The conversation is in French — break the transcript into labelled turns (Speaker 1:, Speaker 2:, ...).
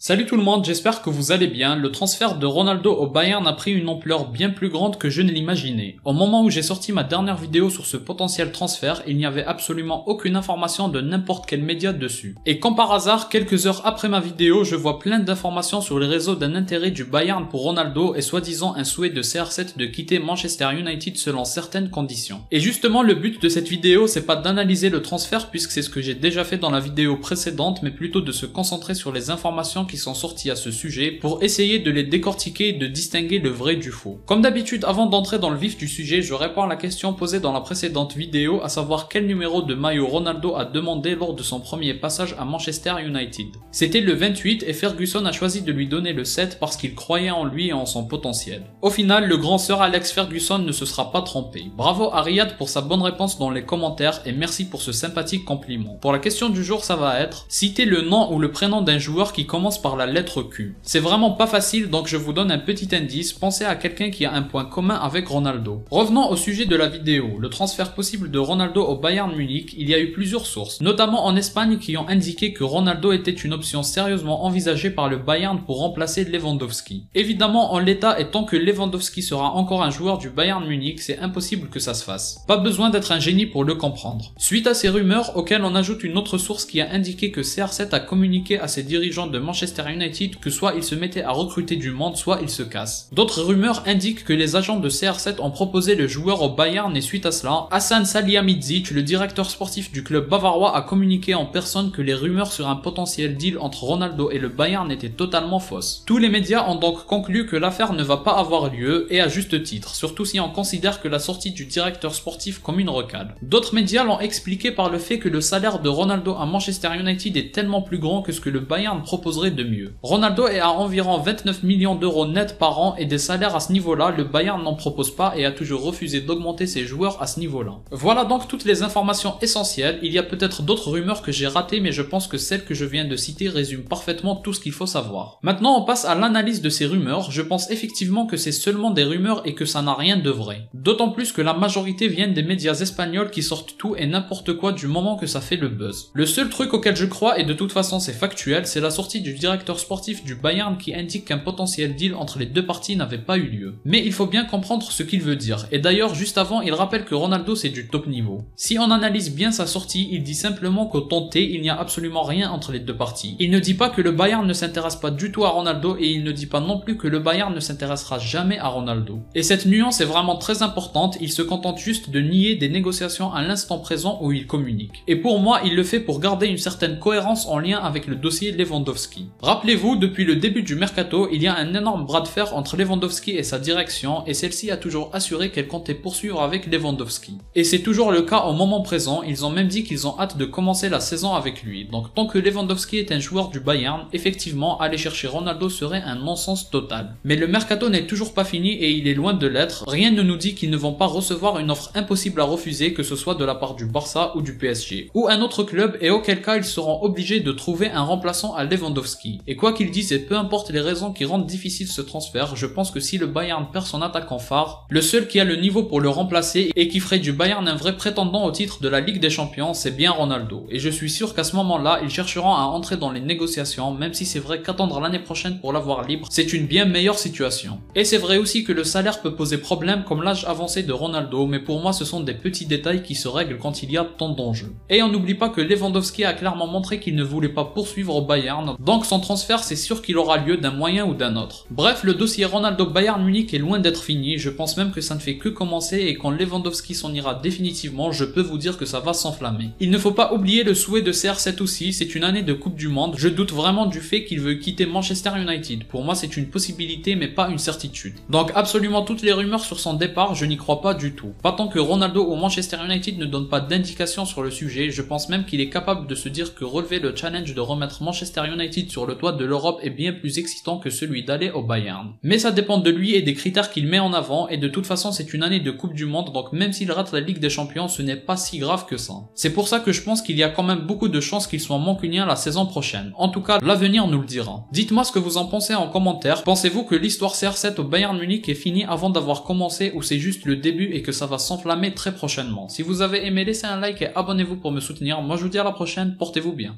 Speaker 1: Salut tout le monde, j'espère que vous allez bien. Le transfert de Ronaldo au Bayern a pris une ampleur bien plus grande que je ne l'imaginais. Au moment où j'ai sorti ma dernière vidéo sur ce potentiel transfert, il n'y avait absolument aucune information de n'importe quel média dessus. Et comme par hasard, quelques heures après ma vidéo, je vois plein d'informations sur les réseaux d'un intérêt du Bayern pour Ronaldo et soi-disant un souhait de CR7 de quitter Manchester United selon certaines conditions. Et justement, le but de cette vidéo, c'est pas d'analyser le transfert puisque c'est ce que j'ai déjà fait dans la vidéo précédente, mais plutôt de se concentrer sur les informations qui sont sortis à ce sujet pour essayer de les décortiquer et de distinguer le vrai du faux. Comme d'habitude, avant d'entrer dans le vif du sujet, je réponds à la question posée dans la précédente vidéo, à savoir quel numéro de maillot Ronaldo a demandé lors de son premier passage à Manchester United. C'était le 28 et Ferguson a choisi de lui donner le 7 parce qu'il croyait en lui et en son potentiel. Au final, le grand sir Alex Ferguson ne se sera pas trompé. Bravo à Riyad pour sa bonne réponse dans les commentaires et merci pour ce sympathique compliment. Pour la question du jour, ça va être: citez le nom ou le prénom d'un joueur qui commence par la lettre Q. C'est vraiment pas facile, donc je vous donne un petit indice, pensez à quelqu'un qui a un point commun avec Ronaldo. Revenons au sujet de la vidéo, le transfert possible de Ronaldo au Bayern Munich. Il y a eu plusieurs sources, notamment en Espagne, qui ont indiqué que Ronaldo était une option sérieusement envisagée par le Bayern pour remplacer Lewandowski. Évidemment, en l'état et tant que Lewandowski sera encore un joueur du Bayern Munich, c'est impossible que ça se fasse. Pas besoin d'être un génie pour le comprendre. Suite à ces rumeurs, auxquelles on ajoute une autre source qui a indiqué que CR7 a communiqué à ses dirigeants de Manchester United que soit il se mettait à recruter du monde, soit il se casse. D'autres rumeurs indiquent que les agents de CR7 ont proposé le joueur au Bayern et suite à cela, Hassan Salihamidzic, le directeur sportif du club bavarois, a communiqué en personne que les rumeurs sur un potentiel deal entre Ronaldo et le Bayern étaient totalement fausses. Tous les médias ont donc conclu que l'affaire ne va pas avoir lieu et à juste titre, surtout si on considère que la sortie du directeur sportif comme une rocade. D'autres médias l'ont expliqué par le fait que le salaire de Ronaldo à Manchester United est tellement plus grand que ce que le Bayern proposerait de mieux. Ronaldo est à environ 29 millions d'euros net par an et des salaires à ce niveau-là, le Bayern n'en propose pas et a toujours refusé d'augmenter ses joueurs à ce niveau-là. Voilà donc toutes les informations essentielles. Il y a peut-être d'autres rumeurs que j'ai ratées, mais je pense que celle que je viens de citer résume parfaitement tout ce qu'il faut savoir. Maintenant on passe à l'analyse de ces rumeurs. Je pense effectivement que c'est seulement des rumeurs et que ça n'a rien de vrai. D'autant plus que la majorité viennent des médias espagnols qui sortent tout et n'importe quoi du moment que ça fait le buzz. Le seul truc auquel je crois, et de toute façon c'est factuel, c'est la sortie du directeur sportif du Bayern qui indique qu'un potentiel deal entre les deux parties n'avait pas eu lieu. Mais il faut bien comprendre ce qu'il veut dire, et d'ailleurs juste avant il rappelle que Ronaldo c'est du top niveau. Si on analyse bien sa sortie, il dit simplement qu'au temps T il n'y a absolument rien entre les deux parties. Il ne dit pas que le Bayern ne s'intéresse pas du tout à Ronaldo et il ne dit pas non plus que le Bayern ne s'intéressera jamais à Ronaldo. Et cette nuance est vraiment très importante, il se contente juste de nier des négociations à l'instant présent où il communique. Et pour moi il le fait pour garder une certaine cohérence en lien avec le dossier Lewandowski. Rappelez-vous, depuis le début du mercato, il y a un énorme bras de fer entre Lewandowski et sa direction et celle-ci a toujours assuré qu'elle comptait poursuivre avec Lewandowski. Et c'est toujours le cas au moment présent, ils ont même dit qu'ils ont hâte de commencer la saison avec lui. Donc tant que Lewandowski est un joueur du Bayern, effectivement aller chercher Ronaldo serait un non-sens total. Mais le mercato n'est toujours pas fini et il est loin de l'être, rien ne nous dit qu'ils ne vont pas recevoir une offre impossible à refuser, que ce soit de la part du Barça ou du PSG, ou un autre club, et auquel cas ils seront obligés de trouver un remplaçant à Lewandowski. Et quoi qu'ils disent et peu importe les raisons qui rendent difficile ce transfert, je pense que si le Bayern perd son attaquant phare, le seul qui a le niveau pour le remplacer et qui ferait du Bayern un vrai prétendant au titre de la Ligue des Champions, c'est bien Ronaldo. Et je suis sûr qu'à ce moment-là, ils chercheront à entrer dans les négociations, même si c'est vrai qu'attendre l'année prochaine pour l'avoir libre, c'est une bien meilleure situation. Et c'est vrai aussi que le salaire peut poser problème comme l'âge avancé de Ronaldo, mais pour moi ce sont des petits détails qui se règlent quand il y a tant d'enjeux. Et on n'oublie pas que Lewandowski a clairement montré qu'il ne voulait pas poursuivre au Bayern, donc son transfert c'est sûr qu'il aura lieu d'un moyen ou d'un autre. Bref, le dossier Ronaldo Bayern Munich est loin d'être fini, je pense même que ça ne fait que commencer et quand Lewandowski s'en ira définitivement, je peux vous dire que ça va s'enflammer. Il ne faut pas oublier le souhait de CR7 aussi, c'est une année de Coupe du Monde, je doute vraiment du fait qu'il veut quitter Manchester United. Pour moi c'est une possibilité mais pas une certitude. Donc absolument toutes les rumeurs sur son départ, je n'y crois pas du tout. Pas tant que Ronaldo ou Manchester United ne donne pas d'indication sur le sujet, je pense même qu'il est capable de se dire que relever le challenge de remettre Manchester United sur le toit de l'Europe est bien plus excitant que celui d'aller au Bayern. Mais ça dépend de lui et des critères qu'il met en avant et de toute façon c'est une année de Coupe du Monde donc même s'il rate la Ligue des Champions ce n'est pas si grave que ça. C'est pour ça que je pense qu'il y a quand même beaucoup de chances qu'il soit mancunien la saison prochaine. En tout cas l'avenir nous le dira. Dites-moi ce que vous en pensez en commentaire. Pensez-vous que l'histoire CR7 au Bayern Munich est finie avant d'avoir commencé ou c'est juste le début et que ça va s'enflammer très prochainement? Si vous avez aimé, laissez un like et abonnez-vous pour me soutenir. Moi je vous dis à la prochaine, portez-vous bien.